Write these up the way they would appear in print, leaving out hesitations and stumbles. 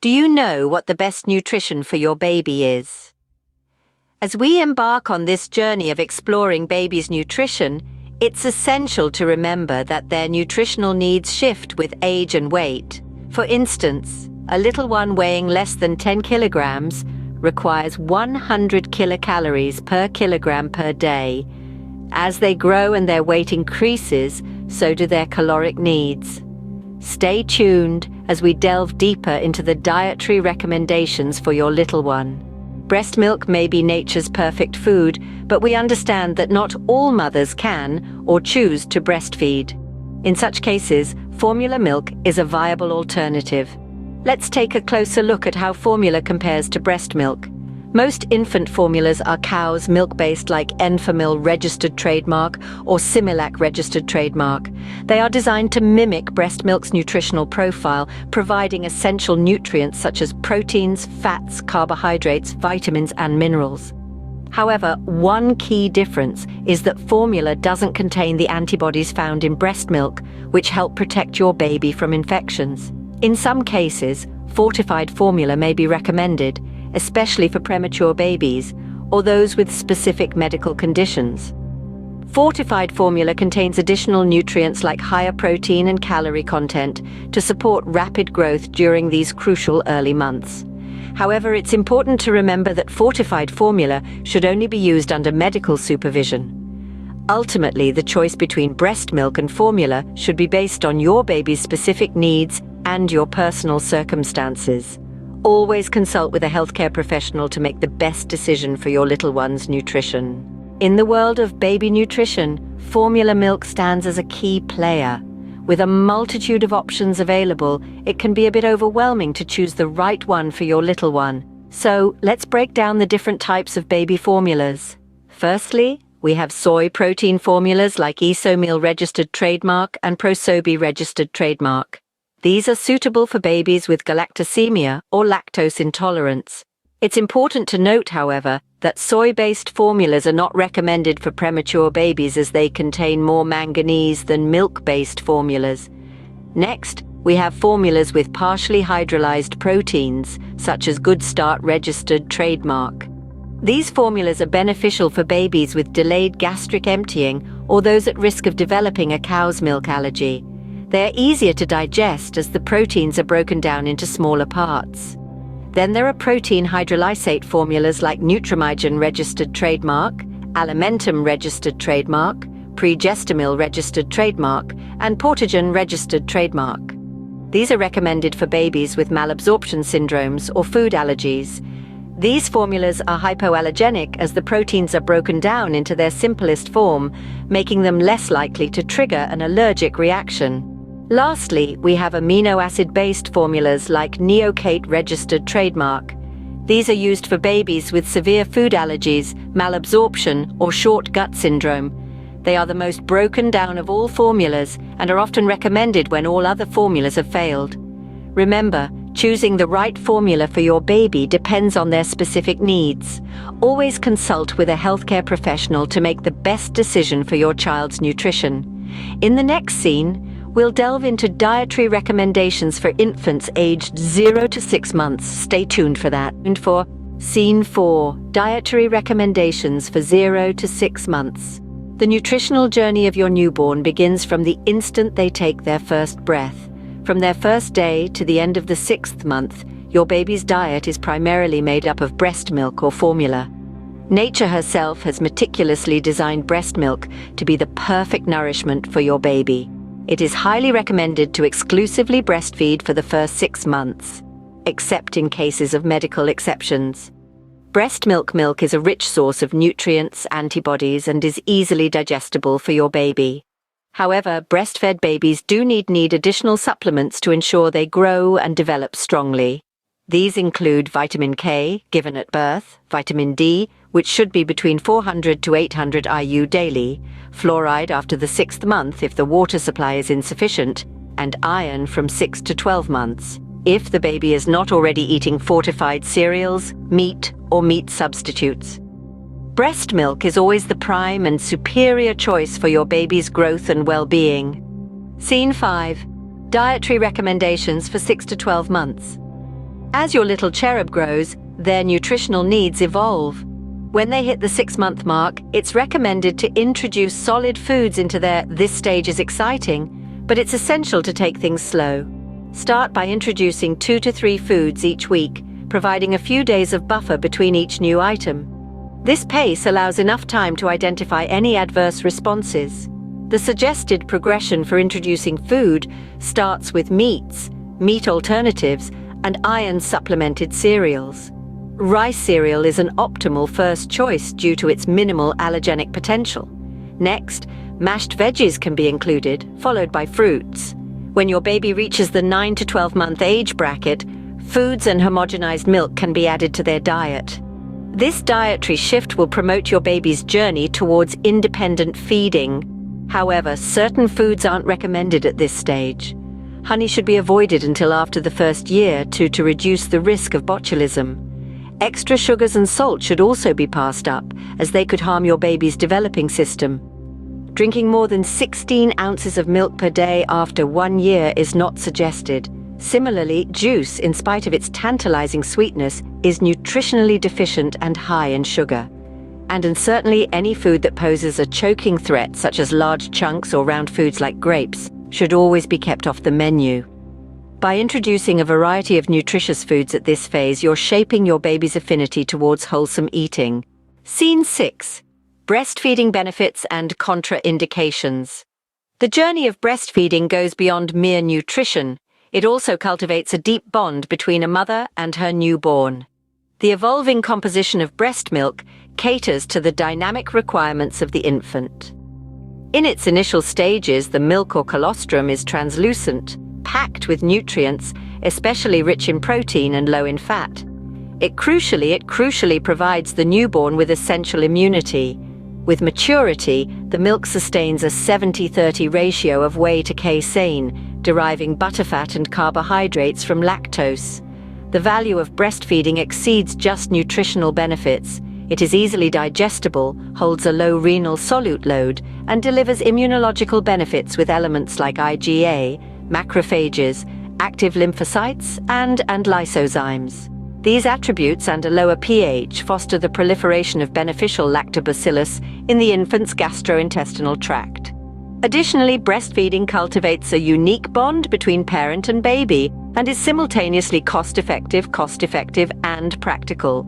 Do you know what the best nutrition for your baby is? As we embark on this journey of exploring babies' nutrition, it's essential to remember that their nutritional needs shift with age and weight. For instance, a little one weighing less than 10 kilograms requires 100 kilocalories per kilogram per day. As they grow and their weight increases, so do their caloric needs. Stay tuned as we delve deeper into the dietary recommendations for your little one. Breast milk may be nature's perfect food, but we understand that not all mothers can or choose to breastfeed. In such cases, formula milk is a viable alternative. Let's take a closer look at how formula compares to breast milk. Most infant formulas are cow's milk-based, like Enfamil registered trademark or Similac registered trademark. They are designed to mimic breast milk's nutritional profile, providing essential nutrients such as proteins, fats, carbohydrates, vitamins, and minerals. However, one key difference is that formula doesn't contain the antibodies found in breast milk, which help protect your baby from infections. In some cases, fortified formula may be recommended, especially for premature babies or those with specific medical conditions. Fortified formula contains additional nutrients like higher protein and calorie content to support rapid growth during these crucial early months. However, it's important to remember that fortified formula should only be used under medical supervision. Ultimately, the choice between breast milk and formula should be based on your baby's specific needs and your personal circumstances. Always consult with a healthcare professional to make the best decision for your little one's nutrition. In the world of baby nutrition, formula milk stands as a key player. With a multitude of options available, it can be a bit overwhelming to choose the right one for your little one. So, let's break down the different types of baby formulas. Firstly, we have soy protein formulas like Isomil registered trademark and Prosobi registered trademark. These are suitable for babies with galactosemia or lactose intolerance. It's important to note, however, that soy-based formulas are not recommended for premature babies as they contain more manganese than milk-based formulas. Next, we have formulas with partially hydrolyzed proteins, such as Good Start registered trademark. These formulas are beneficial for babies with delayed gastric emptying or those at risk of developing a cow's milk allergy. They are easier to digest as the proteins are broken down into smaller parts. Then there are protein hydrolysate formulas like Nutramigen registered trademark, Alimentum registered trademark, Pregestamil registered trademark, and Portagen registered trademark. These are recommended for babies with malabsorption syndromes or food allergies. These formulas are hypoallergenic as the proteins are broken down into their simplest form, making them less likely to trigger an allergic reaction. Lastly, we have amino acid-based formulas like Neocate registered trademark. These are used for babies with severe food allergies, malabsorption, or short gut syndrome. They are the most broken down of all formulas and are often recommended when all other formulas have failed. Remember, choosing the right formula for your baby depends on their specific needs. Always consult with a healthcare professional to make the best decision for your child's nutrition. In the next scene, we'll delve into dietary recommendations for infants aged 0 to 6 months. Stay tuned for that. And for Scene 4, Dietary Recommendations for 0 to 6 months. The nutritional journey of your newborn begins from the instant they take their first breath. From their first day to the end of the 6th month, your baby's diet is primarily made up of breast milk or formula. Nature herself has meticulously designed breast milk to be the perfect nourishment for your baby. It is highly recommended to exclusively breastfeed for the first 6 months, except in cases of medical exceptions. Breast milk is a rich source of nutrients, antibodies, and is easily digestible for your baby. However, breastfed babies do need additional supplements to ensure they grow and develop strongly. These include vitamin K, given at birth, vitamin D, which should be between 400 to 800 IU daily, fluoride after the 6th month if the water supply is insufficient, and iron from 6 to 12 months, if the baby is not already eating fortified cereals, meat, or meat substitutes. Breast milk is always the prime and superior choice for your baby's growth and well-being. Scene 5. Dietary recommendations for 6 to 12 months. As your little cherub grows, their nutritional needs evolve. When they hit the 6-month mark, it's recommended to introduce solid foods into their "this stage is exciting," but it's essential to take things slow. Start by introducing 2 to 3 foods each week, providing a few days of buffer between each new item. This pace allows enough time to identify any adverse responses. The suggested progression for introducing food starts with meats, meat alternatives, and iron-supplemented cereals. Rice cereal is an optimal first choice due to its minimal allergenic potential. Next, mashed veggies can be included, followed by fruits. When your baby reaches the 9 to 12-month age bracket, foods and homogenized milk can be added to their diet. This dietary shift will promote your baby's journey towards independent feeding. However, certain foods aren't recommended at this stage. Honey should be avoided until after the first year to reduce the risk of botulism. Extra sugars and salt should also be passed up, as they could harm your baby's developing system. Drinking more than 16 ounces of milk per day after 1 year is not suggested. Similarly, juice, in spite of its tantalizing sweetness, is nutritionally deficient and high in sugar. And certainly any food that poses a choking threat, such as large chunks or round foods like grapes, should always be kept off the menu. By introducing a variety of nutritious foods at this phase, you're shaping your baby's affinity towards wholesome eating. Scene 6. Breastfeeding benefits and contraindications. The journey of breastfeeding goes beyond mere nutrition. It also cultivates a deep bond between a mother and her newborn. The evolving composition of breast milk caters to the dynamic requirements of the infant. In its initial stages, the milk or colostrum is translucent, packed with nutrients, especially rich in protein and low in fat. It crucially provides the newborn with essential immunity. With maturity, the milk sustains a 70-30 ratio of whey to casein, deriving butterfat and carbohydrates from lactose. The value of breastfeeding exceeds just nutritional benefits. It is easily digestible, holds a low renal solute load, and delivers immunological benefits with elements like IgA, macrophages, active lymphocytes, and lysozymes. These attributes and a lower pH foster the proliferation of beneficial lactobacillus in the infant's gastrointestinal tract. Additionally, breastfeeding cultivates a unique bond between parent and baby and is simultaneously cost-effective, and practical.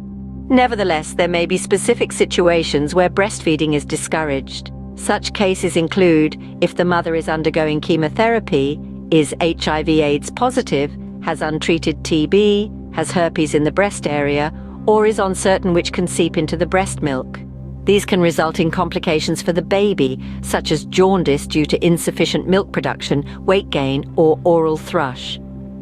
Nevertheless, there may be specific situations where breastfeeding is discouraged. Such cases include if the mother is undergoing chemotherapy, is HIV/AIDS positive, has untreated TB, has herpes in the breast area, or is uncertain which can seep into the breast milk. These can result in complications for the baby, such as jaundice due to insufficient milk production, weight gain, or oral thrush.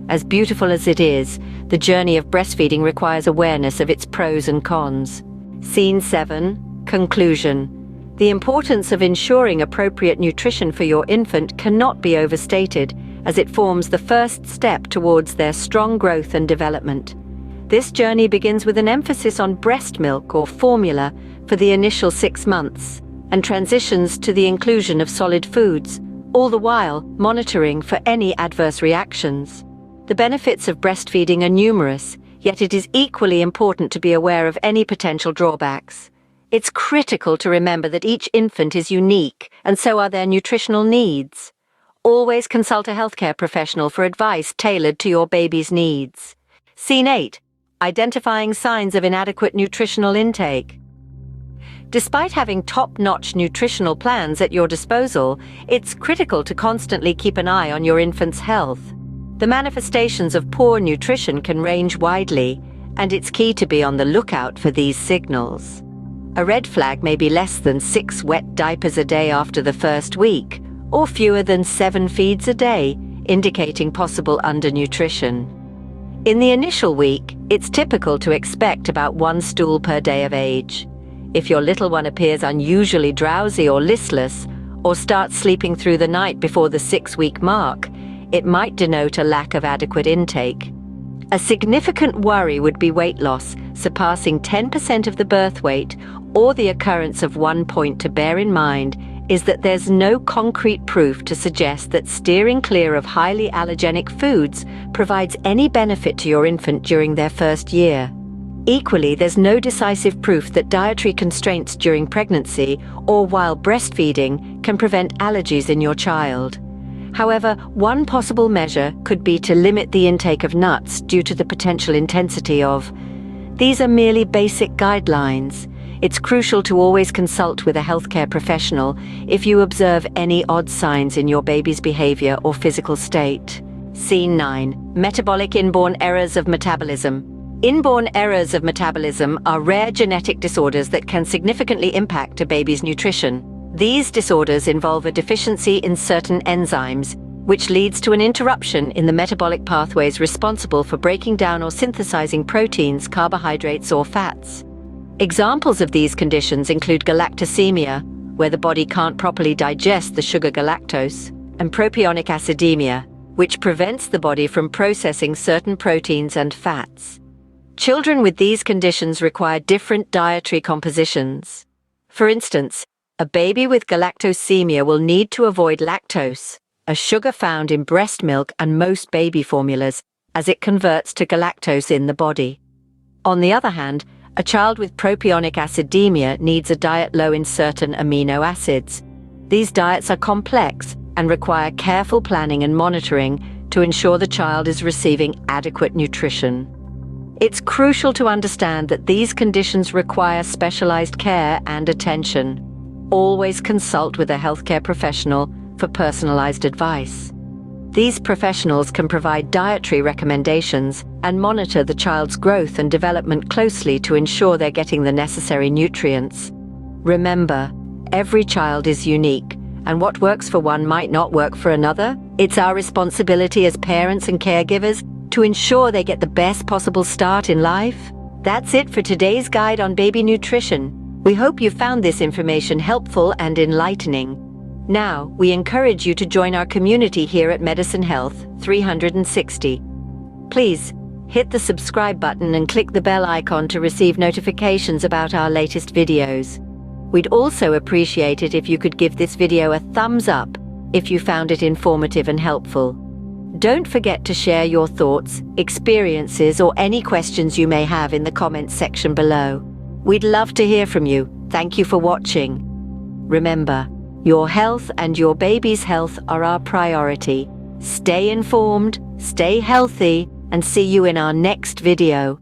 As beautiful as it is, the journey of breastfeeding requires awareness of its pros and cons. Scene 7. Conclusion. The importance of ensuring appropriate nutrition for your infant cannot be overstated, as it forms the first step towards their strong growth and development. This journey begins with an emphasis on breast milk or formula for the initial 6 months, and transitions to the inclusion of solid foods, all the while monitoring for any adverse reactions. The benefits of breastfeeding are numerous, yet it is equally important to be aware of any potential drawbacks. It's critical to remember that each infant is unique, and so are their nutritional needs. Always consult a healthcare professional for advice tailored to your baby's needs. Scene 8. Identifying signs of inadequate nutritional intake. Despite having top-notch nutritional plans at your disposal, it's critical to constantly keep an eye on your infant's health. The manifestations of poor nutrition can range widely, and it's key to be on the lookout for these signals. A red flag may be less than 6 wet diapers a day after the first week, or fewer than 7 feeds a day, indicating possible undernutrition. In the initial week, it's typical to expect about 1 stool per day of age. If your little one appears unusually drowsy or listless, or starts sleeping through the night before the 6-week mark, it might denote a lack of adequate intake. A significant worry would be weight loss, surpassing 10% of the birth weight, or the occurrence of one point to bear in mind: is that there's no concrete proof to suggest that steering clear of highly allergenic foods provides any benefit to your infant during their first year. Equally, there's no decisive proof that dietary constraints during pregnancy or while breastfeeding can prevent allergies in your child. However, one possible measure could be to limit the intake of nuts due to the potential intensity of. These are merely basic guidelines. It's crucial to always consult with a healthcare professional if you observe any odd signs in your baby's behavior or physical state. Scene 9. Metabolic inborn errors of metabolism. Inborn errors of metabolism are rare genetic disorders that can significantly impact a baby's nutrition. These disorders involve a deficiency in certain enzymes, which leads to an interruption in the metabolic pathways responsible for breaking down or synthesizing proteins, carbohydrates, or fats. Examples of these conditions include galactosemia, where the body can't properly digest the sugar galactose, and propionic acidemia, which prevents the body from processing certain proteins and fats. Children with these conditions require different dietary compositions. For instance, a baby with galactosemia will need to avoid lactose, a sugar found in breast milk and most baby formulas, as it converts to galactose in the body. On the other hand, a child with propionic acidemia needs a diet low in certain amino acids. These diets are complex and require careful planning and monitoring to ensure the child is receiving adequate nutrition. It's crucial to understand that these conditions require specialized care and attention. Always consult with a healthcare professional for personalized advice. These professionals can provide dietary recommendations and monitor the child's growth and development closely to ensure they're getting the necessary nutrients. Remember, every child is unique, and what works for one might not work for another. It's our responsibility as parents and caregivers to ensure they get the best possible start in life. That's it for today's guide on baby nutrition. We hope you found this information helpful and enlightening. Now, we encourage you to join our community here at Medicine Health 360. Please, hit the subscribe button and click the bell icon to receive notifications about our latest videos. We'd also appreciate it if you could give this video a thumbs up if you found it informative and helpful. Don't forget to share your thoughts, experiences, or any questions you may have in the comments section below. We'd love to hear from you. Thank you for watching. Remember, your health and your baby's health are our priority. Stay informed, stay healthy, and see you in our next video.